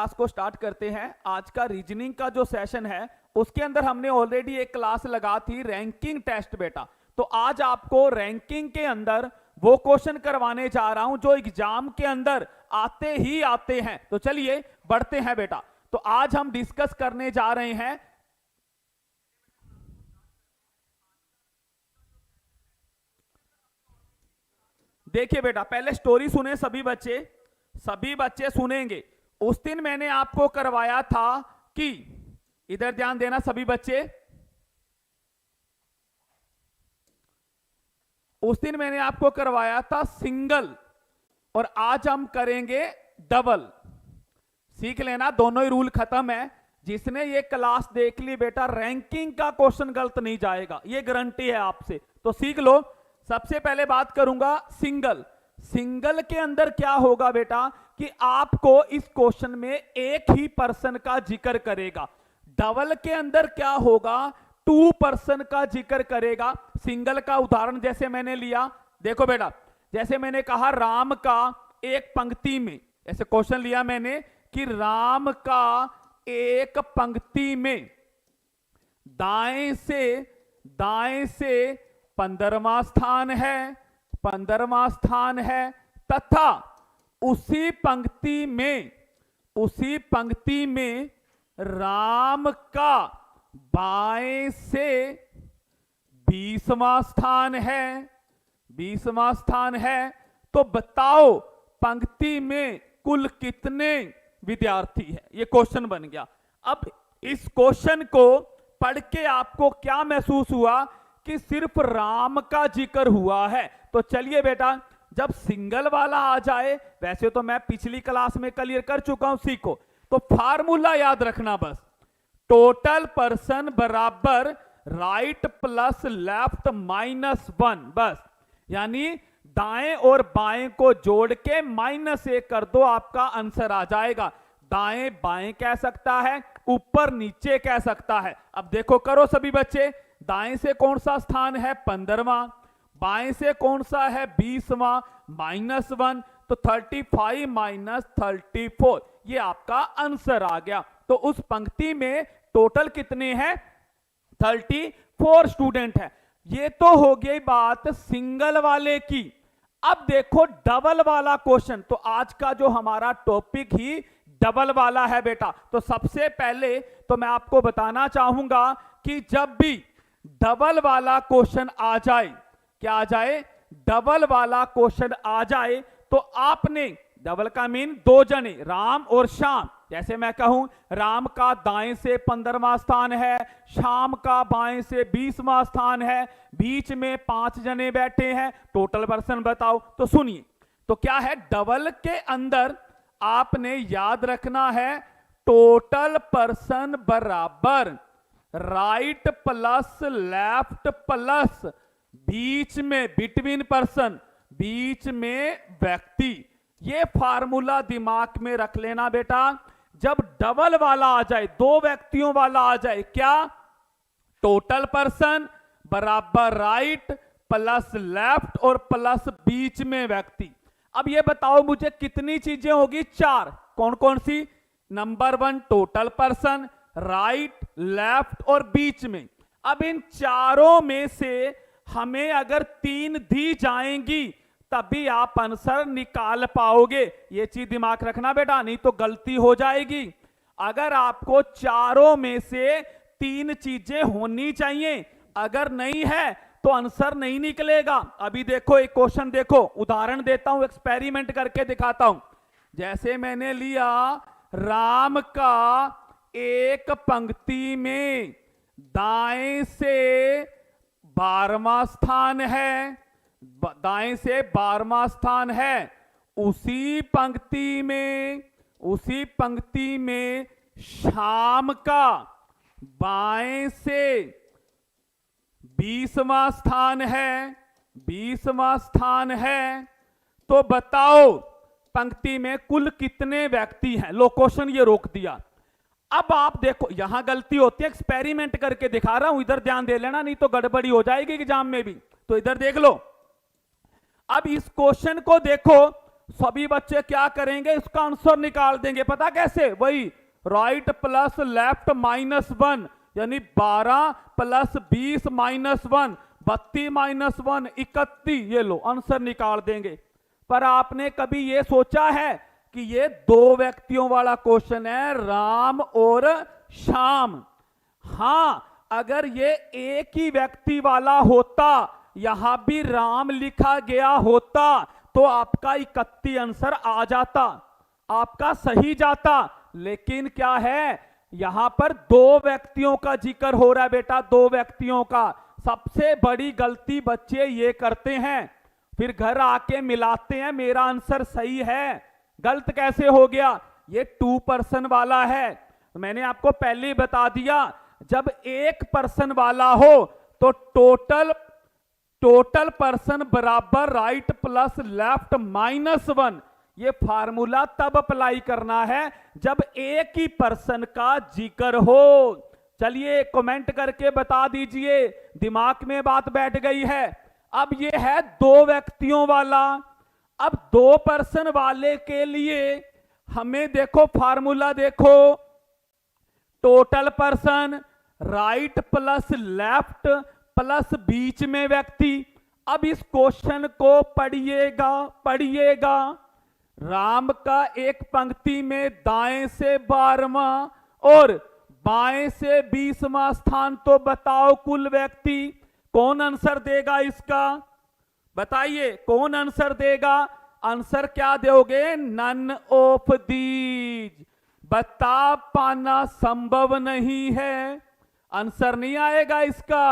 Class को start करते हैं। आज का रीजनिंग का जो सेशन है उसके अंदर हमने ऑलरेडी एक क्लास लगा थी रैंकिंग टेस्ट बेटा। तो आज आपको रैंकिंग के अंदर वो क्वेश्चन करवाने जा रहा हूं जो एग्जाम के अंदर आते ही आते हैं। तो चलिए बढ़ते हैं बेटा। तो आज हम डिस्कस करने जा रहे हैं देखिए बेटा, पहले स्टोरी सुने सभी बच्चे सुनेंगे। उस दिन मैंने आपको करवाया था कि इधर ध्यान देना सभी बच्चे, उस दिन मैंने आपको करवाया था सिंगल और आज हम करेंगे डबल। सीख लेना, दोनों ही रूल खत्म है। जिसने ये क्लास देख ली बेटा रैंकिंग का क्वेश्चन गलत नहीं जाएगा, ये गारंटी है आपसे। तो सीख लो। सबसे पहले बात करूंगा सिंगल के अंदर क्या होगा बेटा कि आपको इस क्वेश्चन में एक ही पर्सन का जिक्र करेगा। डबल के अंदर क्या होगा, 2 पर्सन का जिक्र करेगा। सिंगल का उदाहरण जैसे मैंने लिया, देखो बेटा, जैसे मैंने कहा राम का एक पंक्ति में, ऐसे क्वेश्चन लिया मैंने कि राम का एक पंक्ति में दाएं से 15वां स्थान है तथा उसी पंक्ति में राम का बाएं से 20वां स्थान है। तो बताओ पंक्ति में कुल कितने विद्यार्थी है। ये क्वेश्चन बन गया। अब इस क्वेश्चन को पढ़ के आपको क्या महसूस हुआ कि सिर्फ राम का जिक्र हुआ है। तो चलिए बेटा, जब सिंगल वाला आ जाए, वैसे तो मैं पिछली क्लास में क्लियर कर चुका हूं, सीखो। तो फार्मूला याद रखना बस, टोटल पर्सन बराबर राइट प्लस लेफ्ट -1, बस। यानी दाएं और बाएं को जोड़ के -1 कर दो, आपका आंसर आ जाएगा। दाएं बाएं कह सकता है, ऊपर नीचे कह सकता है। अब देखो, करो सभी बच्चे, दाएं से कौन सा स्थान है 15वां, बाएं से कौन सा है 20वां, -1, तो 35 - 34, ये आपका आंसर आ गया। तो उस पंक्ति में टोटल कितने हैं, 34 स्टूडेंट है। ये तो हो गई बात सिंगल वाले की। अब देखो डबल वाला क्वेश्चन। तो आज का जो हमारा टॉपिक ही डबल वाला है बेटा। तो सबसे पहले तो मैं आपको बताना चाहूंगा कि जब भी डबल वाला क्वेश्चन आ जाए, क्या आ जाए, डबल वाला क्वेश्चन आ जाए, तो आपने, डबल का मीन 2 जने, राम और श्याम, जैसे मैं कहूं राम का दाएं से 15वां स्थान है, श्याम का बाएं से 20वां स्थान है, बीच में 5 जने बैठे हैं, टोटल पर्सन बताओ। तो सुनिए, तो क्या है, डबल के अंदर आपने याद रखना है टोटल पर्सन बराबर राइट प्लस लेफ्ट प्लस बीच में बिटवीन पर्सन, बीच में व्यक्ति। ये फार्मूला दिमाग में रख लेना बेटा। जब डबल वाला आ जाए, 2 व्यक्तियों वाला आ जाए, क्या, टोटल पर्सन बराबर राइट प्लस लेफ्ट और प्लस बीच में व्यक्ति। अब ये बताओ मुझे कितनी चीजें होगी, 4। कौन कौन सी, number 1 total person, right, left और बीच में। अब इन चारों में से हमें अगर 3 दी जाएंगी तभी आप आंसर निकाल पाओगे। ये चीज दिमाग रखना बेटा, नहीं तो गलती हो जाएगी। अगर आपको चारों में से 3 चीजें होनी चाहिए, अगर नहीं है तो आंसर नहीं निकलेगा। अभी देखो एक क्वेश्चन देखो, उदाहरण देता हूं, एक्सपेरिमेंट करके दिखाता हूं। जैसे मैंने लिया राम का एक पंक्ति में दाएं से 12वां स्थान है, दाएं से 12वां स्थान है, उसी पंक्ति में श्याम का बाएं से 20वां स्थान है। तो बताओ पंक्ति में कुल कितने व्यक्ति हैं। लो क्वेश्चन ये रोक दिया। अब आप देखो, यहां गलती होती है, एक्सपेरिमेंट करके दिखा रहा हूं, इधर ध्यान दे लेना, नहीं तो गड़बड़ी हो जाएगी एग्जाम में भी। तो इधर देख लो। अब इस क्वेश्चन को देखो, सभी बच्चे क्या करेंगे, इसका आंसर निकाल देंगे। पता कैसे? वही राइट प्लस लेफ्ट -1, यानी 12 प्लस 20 -1, 32 -1 31। ये लो आंसर निकाल देंगे। पर आपने कभी ये सोचा है कि ये दो व्यक्तियों वाला क्वेश्चन है, राम और श्याम। हां, अगर ये एक ही व्यक्ति वाला होता, यहां भी राम लिखा गया होता, तो आपका 31 आंसर आ जाता, आपका सही जाता। लेकिन क्या है, यहां पर दो व्यक्तियों का जिक्र हो रहा है बेटा, दो व्यक्तियों का। सबसे बड़ी गलती बच्चे ये करते हैं, फिर घर आके मिलाते हैं मेरा आंसर सही है। गलत कैसे हो गया? ये 2 पर्सन वाला है। मैंने आपको पहले ही बता दिया, जब 1 पर्सन वाला हो तो टोटल पर्सन बराबर राइट प्लस लेफ्ट -1। ये फार्मूला तब अप्लाई करना है जब एक ही पर्सन का जिक्र हो। चलिए कमेंट करके बता दीजिए, दिमाग में बात बैठ गई है। अब ये है दो व्यक्तियों वाला। अब 2 पर्सन वाले के लिए हमें देखो फार्मूला देखो, total person right plus left plus बीच में व्यक्ति। अब इस क्वेश्चन को पढ़िएगा। राम का एक पंक्ति में दाएं से 12वां और बाएं से 20वां स्थान, तो बताओ कुल व्यक्ति कौन आंसर देगा इसका? बताइए कौन आंसर देगा? आंसर क्या दोगे? None of these. बता पाना संभव नहीं है, आंसर नहीं आएगा इसका।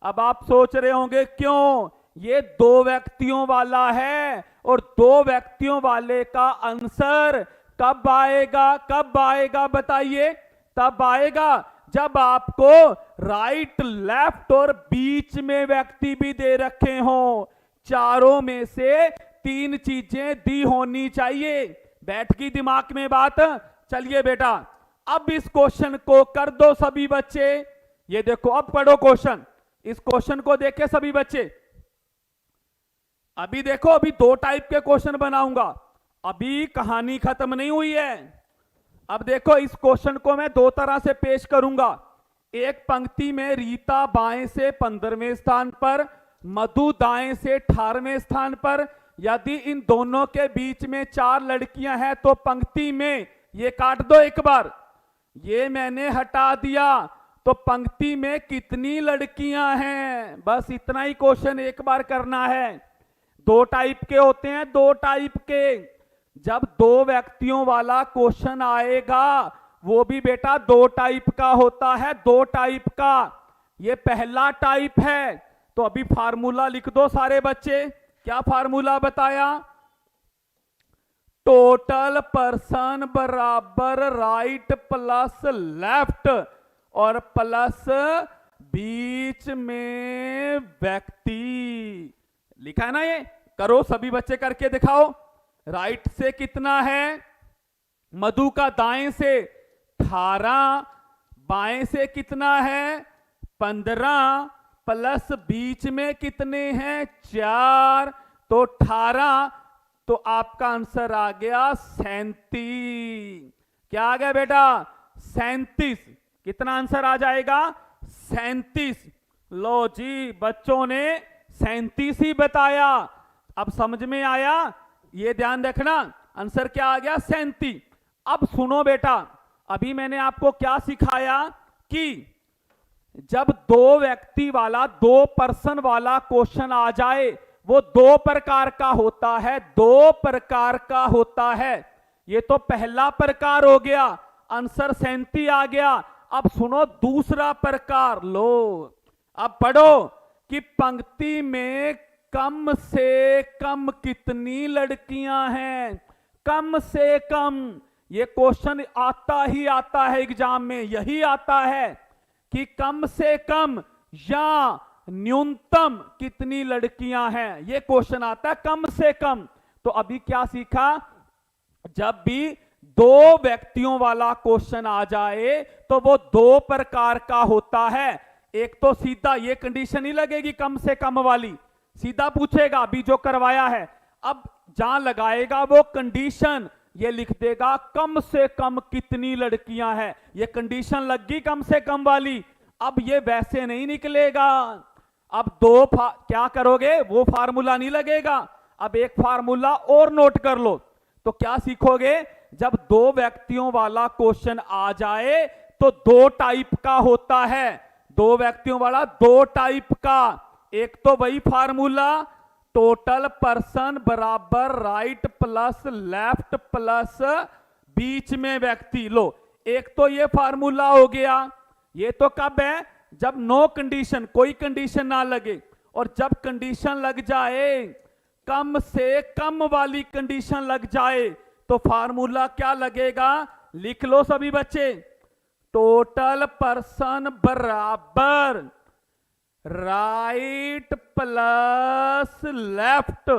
अब आप सोच रहे होंगे क्यों, ये दो व्यक्तियों वाला है और दो व्यक्तियों वाले का आंसर कब आएगा बताइए? तब आएगा जब आपको राइट लेफ्ट और बीच में व्यक्ति भी दे रखे हो। चारों में से 3 चीजें दी होनी चाहिए। बैठ गई दिमाग में बात? चलिए बेटा, अब इस क्वेश्चन को कर दो सभी बच्चे। ये देखो, अब पढ़ो क्वेश्चन। इस क्वेश्चन को देखे सभी बच्चे। अभी देखो, अभी 2 टाइप के क्वेश्चन बनाऊंगा, अभी कहानी खत्म नहीं हुई है। अब देखो, इस क्वेश्चन को मैं 2 तरह से पेश करूंगा। एक पंक्ति में रीता बाएं से 15वें स्थान पर, मधु दाएं से 18वें स्थान पर। यदि इन दोनों के बीच में 4 लड़कियां हैं तो पंक्ति में, ये काट दो एक बार, ये मैंने हटा दिया, तो पंक्ति में कितनी लड़कियां हैं? बस इतना ही क्वेश्चन एक बार करना है। 2 टाइप के होते हैं, 2 टाइप के। जब 2 व्यक्तियों वाला क्वेश्चन आएगा, वो भी बेटा 2 टाइप का होता है, 2 टाइप का। ये पहला टाइप है। तो अभी फार्मूला लिख दो सारे बच्चे। क्या फार्मूला बताया? टोटल पर्सन बराबर राइट प्लस लेफ्ट और प्लस बीच में व्यक्ति। लिखा है ना? ये करो सभी बच्चे, करके दिखाओ। राइट से कितना है? मधु का दाएं से 18, बाएं से कितना है? 15, प्लस बीच में कितने हैं? 4, तो 18। तो आपका आंसर आ गया 37। क्या आ गया बेटा? 37। कितना आंसर आ जाएगा? 37। लो जी, बच्चों ने 37 ही बताया। अब समझ में आया? ये ध्यान रखना, आंसर क्या आ गया? 37। अब सुनो बेटा, अभी मैंने आपको क्या सिखाया कि जब 2 व्यक्ति वाला, 2 पर्सन वाला क्वेश्चन आ जाए, वो 2 प्रकार का होता है, 2 प्रकार का होता है। ये तो पहला प्रकार हो गया, आंसर 37 आ गया। अब सुनो दूसरा प्रकार। लो अब पढ़ो कि पंक्ति में कम से कम कितनी लड़कियां हैं? कम से कम। ये क्वेश्चन आता ही आता है एग्जाम में, यही आता है कि कम से कम या न्यूनतम कितनी लड़कियां हैं, ये क्वेश्चन आता है कम से कम। तो अभी क्या सीखा? जब भी 2 व्यक्तियों वाला क्वेश्चन आ जाए तो वो 2 प्रकार का होता है। एक तो सीधा ये कंडीशन ही लगेगी कम से कम वाली, सीधा पूछेगा, अभी जो करवाया है। अब जहां लगाएगा वो कंडीशन, ये लिख देगा कम से कम कितनी लड़कियां हैं, ये कंडीशन लग गई कम से कम वाली। अब ये वैसे नहीं निकलेगा, अब क्या करोगे, वो फार्मूला नहीं लगेगा। अब एक फार्मूला और नोट कर लो, तो क्या सीखोगे, जब दो व्यक्तियों वाला क्वेश्चन आ जाए तो दो टाइप का होता है, दो व्यक्तियों वाला दो टाइप का। एक तो वही फार्मूला, टोटल पर्सन बराबर राइट प्लस लेफ्ट प्लस बीच में व्यक्ति। लो, एक तो ये फार्मूला हो गया। ये तो कब है, जब नो कंडीशन, कोई कंडीशन ना लगे, और जब कंडीशन लग जाए, कम से कम वाली कंडीशन लग जाए, तो फार्मूला क्या लगेगा, लिख लो सभी बच्चे, टोटल पर्सन बराबर राइट प्लस लेफ्ट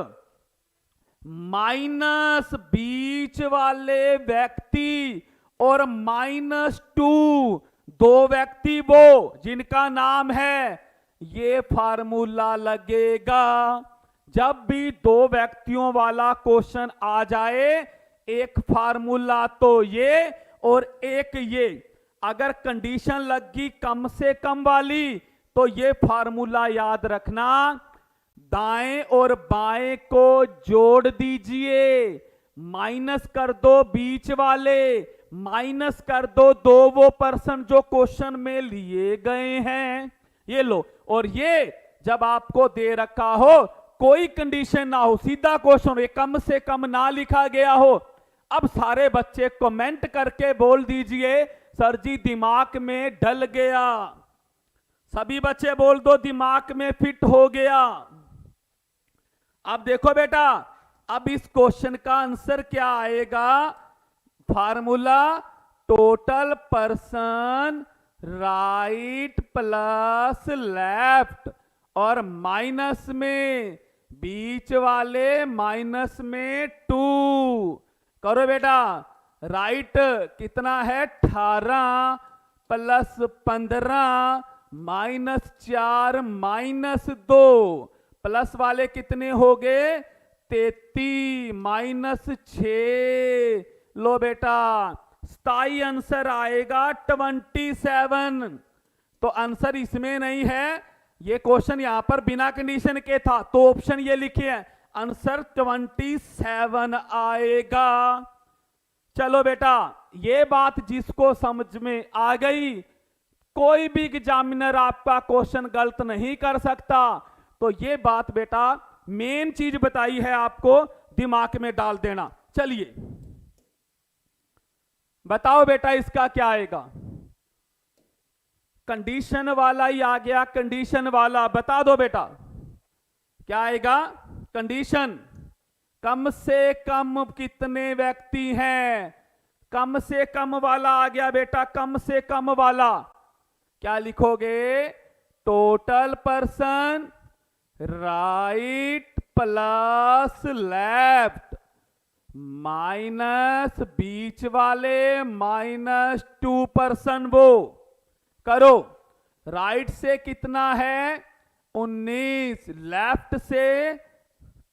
माइनस बीच वाले व्यक्ति और -2 दो व्यक्ति वो जिनका नाम है। ये फार्मूला लगेगा जब भी दो व्यक्तियों वाला क्वेश्चन आ जाए। एक फार्मूला तो ये और एक ये, अगर कंडीशन लगी कम से कम वाली तो ये फार्मूला याद रखना, दाएं और बाएं को जोड़ दीजिए, माइनस कर दो बीच वाले, माइनस कर दो दो वो पर्सन जो क्वेश्चन में लिए गए हैं। ये लो, और ये जब आपको दे रखा हो, कोई कंडीशन ना हो, सीधा क्वेश्चन हो, ये कम से कम ना लिखा गया हो। अब सारे बच्चे कमेंट करके बोल दीजिए, सर जी दिमाग में डल गया। सभी बच्चे बोल दो दिमाग में फिट हो गया। अब देखो बेटा, अब इस क्वेश्चन का आंसर क्या आएगा, formula total person right plus left और माइनस में बीच वाले माइनस में 2 करो बेटा। राइट कितना है, 18 प्लस 15 -4 -2 प्लस वाले कितने हो गए, 33 -6। लो बेटा, स्थाई आंसर आएगा 27। तो आंसर इसमें नहीं है, ये क्वेश्चन यहां पर बिना कंडीशन के था, तो ऑप्शन ये लिखिए, आंसर 27 आएगा। चलो बेटा, ये बात जिसको समझ में आ गई, कोई भी एग्जामिनर आपका क्वेश्चन गलत नहीं कर सकता। तो ये बात बेटा मेन चीज बताई है, आपको दिमाग में डाल देना। चलिए बताओ बेटा इसका क्या आएगा, कंडीशन वाला ही आ गया, कंडीशन वाला बता दो बेटा क्या आएगा, कंडीशन कम से कम कितने व्यक्ति हैं, कम से कम वाला आ गया बेटा, कम से कम वाला क्या लिखोगे, total person right plus left minus बीच वाले -2 पर्सन वो करो। राइट से कितना है 19, लेफ्ट से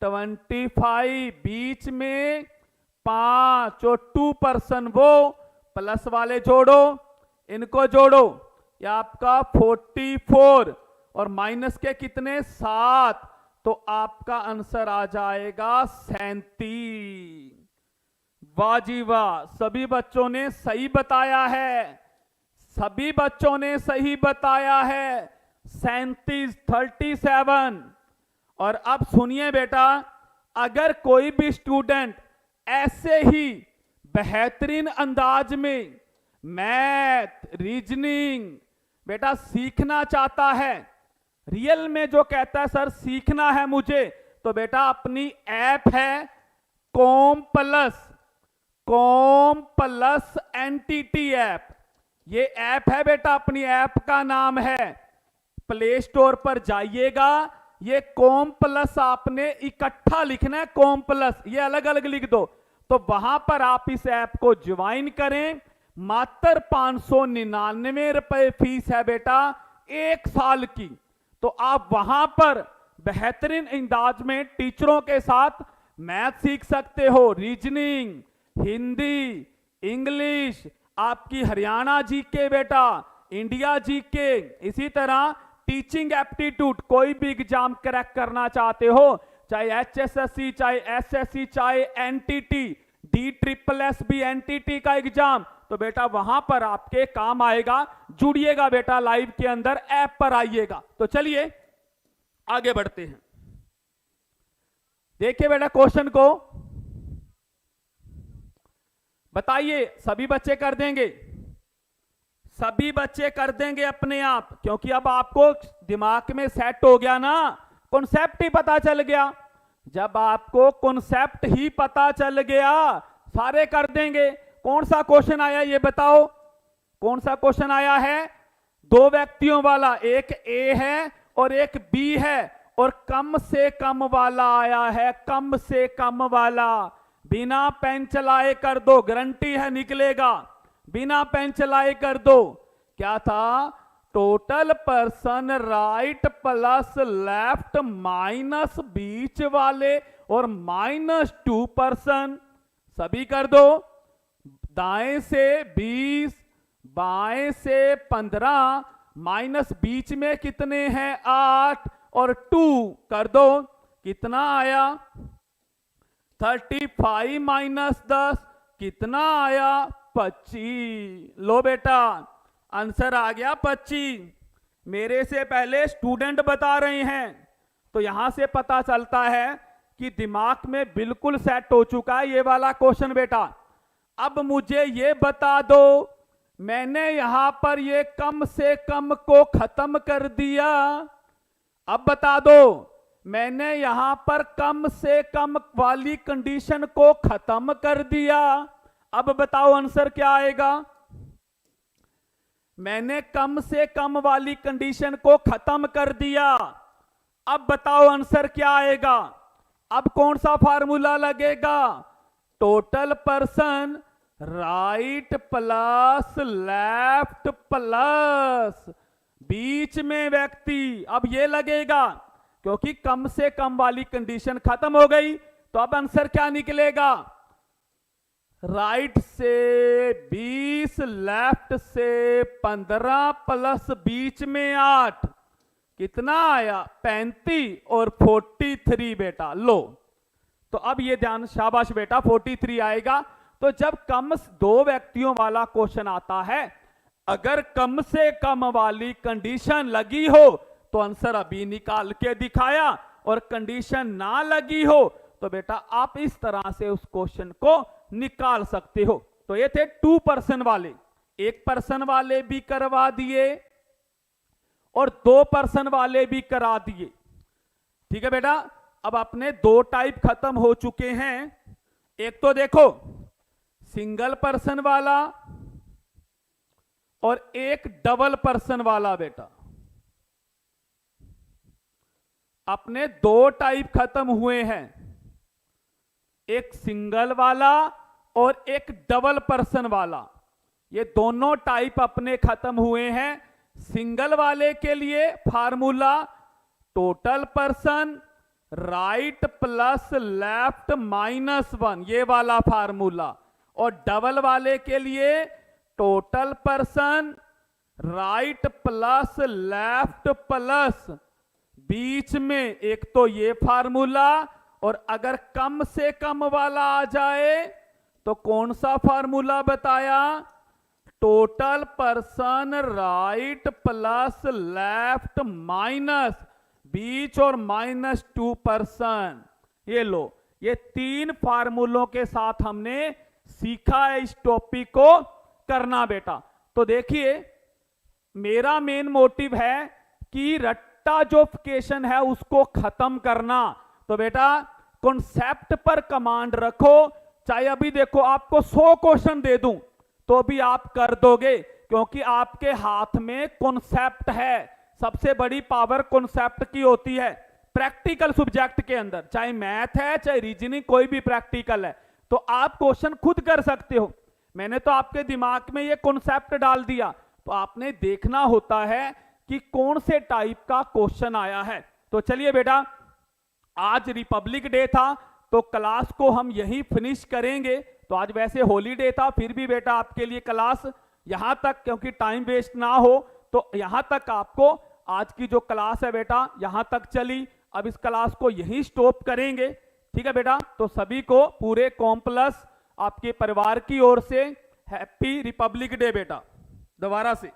25, बीच में 5 और 2 पर्सन वो, प्लस वाले जोड़ो, इनको जोड़ो, ये आपका 44 और माइनस के कितने 7, तो आपका आंसर आ जाएगा 37। वाह जी वाह, सभी बच्चों ने सही बताया है, सभी बच्चों ने सही बताया है, 37। और अब सुनिए बेटा, अगर कोई भी स्टूडेंट ऐसे ही बेहतरीन अंदाज में मैथ रीजनिंग बेटा सीखना चाहता है, रियल में जो कहता है सर सीखना है मुझे, तो बेटा अपनी ऐप है कॉम प्लस एनटीटी ऐप, ये ऐप है बेटा, अपनी ऐप का नाम है, प्ले स्टोर पर जाइएगा, ये कॉम प्लस आपने इकट्ठा लिखना है, कॉम प्लस, ये अलग अलग लिख दो, तो वहां पर आप इस ऐप को ज्वाइन करें। मात्र 599 रुपए फीस है बेटा 1 साल की। तो आप वहां पर बेहतरीन अंदाज में टीचरों के साथ मैथ सीख सकते हो, रीजनिंग, हिंदी, इंग्लिश, आपकी हरियाणा जीके बेटा, इंडिया जीके, इसी तरह टीचिंग एप्टीट्यूड, कोई भी एग्जाम क्रैक करना चाहते हो, चाहे HSSC, चाहे SSC, चाहे एनटीटी, DSSS एनटीटी का एग्जाम, तो बेटा वहां पर आपके काम आएगा। जुड़िएगा बेटा लाइव के अंदर, ऐप पर आइएगा। तो चलिए आगे बढ़ते हैं। देखिए बेटा क्वेश्चन को, बताइए सभी बच्चे कर देंगे? सभी बच्चे कर देंगे अपने आप, क्योंकि अब आपको दिमाग में सेट हो गया ना, कॉन्सेप्ट ही पता चल गया। जब आपको कॉन्सेप्ट ही पता चल गया, सारे कर देंगे। कौन सा क्वेश्चन आया ये बताओ, कौन सा क्वेश्चन आया है? दो व्यक्तियों वाला, एक ए है और एक बी है, और कम से कम वाला आया है, कम से कम वाला। बिना पेन चलाए कर दो, गारंटी है निकलेगा। बिना पेन चलाए कर दो। क्या था? Total person right plus left minus बीच वाले और -2 पर्सन। सभी कर दो। दाएं से 20, बाएं से 15, माइनस बीच में कितने हैं? 8 और 2 कर दो। कितना आया? 35 माइनस 10 कितना आया? 25। लो बेटा आंसर आ गया 25। मेरे से पहले स्टूडेंट बता रहे हैं, तो यहां से पता चलता है कि दिमाग में बिल्कुल सेट हो चुका है ये वाला क्वेश्चन बेटा। अब मुझे ये बता दो, मैंने यहां पर ये कम से कम को खत्म कर दिया। अब बता दो, मैंने यहां पर कम से कम वाली कंडीशन को खत्म कर दिया। अब बताओ आंसर क्या आएगा? मैंने कम से कम वाली कंडीशन को खत्म कर दिया। अब बताओ आंसर क्या आएगा? अब कौन सा फार्मूला लगेगा? Total person right plus left plus बीच में व्यक्ति। अब ये लगेगा, क्योंकि कम से कम वाली कंडीशन खत्म हो गई। तो अब आंसर क्या निकलेगा? राइट से 20, लेफ्ट से 15 प्लस बीच में 8 कितना आया? 35 और 43 बेटा। लो, तो अब ये ध्यान, शाबाश बेटा 43 आएगा। तो जब कम दो व्यक्तियों वाला क्वेश्चन आता है, अगर कम से कम वाली कंडीशन लगी हो तो आंसर अभी निकाल के दिखाया, और कंडीशन ना लगी हो तो बेटा आप इस तरह से उस क्वेश्चन को निकाल सकते हो। तो ये थे 2 पर्सन वाले। 1 पर्सन वाले भी करवा दिए और 2 पर्सन वाले भी करा दिए। ठीक है बेटा, अब अपने 2 टाइप खत्म हो चुके हैं। एक तो देखो सिंगल पर्सन वाला और एक डबल पर्सन वाला बेटा। अपने 2 टाइप खत्म हुए हैं, एक सिंगल वाला और एक डबल पर्सन वाला। ये दोनों टाइप अपने खत्म हुए हैं। सिंगल वाले के लिए formula total person right plus left -1, ये वाला फार्मूला। और डबल वाले के लिए total person right plus left plus बीच में एक तो ये फार्मूला, और अगर कम से कम वाला आ जाए तो कौन सा फार्मूला बताया? Total person right plus left minus बीच और -2 पर्सन। ये लो, ये 3 फार्मूलों के साथ हमने सीखा है इस टॉपिक को करना बेटा। तो देखिए मेरा मेन मोटिव है कि रट्टा जो फिकेशन है उसको खत्म करना। तो बेटा कॉन्सेप्ट पर कमांड रखो। चाहे अभी देखो आपको 100 क्वेश्चन दे दूं तो भी आप कर दोगे, क्योंकि आपके हाथ में कॉन्सेप्ट है। सबसे बड़ी पावर कॉन्सेप्ट की होती है प्रैक्टिकल सब्जेक्ट के अंदर, चाहे मैथ है चाहे रीजनिंग, कोई भी प्रैक्टिकल है तो आप क्वेश्चन खुद कर सकते हो। मैंने तो आपके दिमाग में ये कॉन्सेप्ट डाल दिया, तो आपने देखना होता है कि कौन से टाइप का क्वेश्चन आया है। तो चलिए बेटा, आज रिपब्लिक डे था तो क्लास को हम यहीं फिनिश करेंगे। तो आज वैसे हॉलीडे था, फिर भी बेटा आपके लिए क्लास यहां तक, क्योंकि टाइम वेस्ट ना हो तो यहां तक आपको आज की जो क्लास है बेटा यहां तक चली। अब इस क्लास को यहीं स्टॉप करेंगे, ठीक है बेटा। तो सभी को पूरे कॉम्प्लस आपके परिवार की ओर से हैप्पी रिपब्लिक डे बेटा, दोबारा से।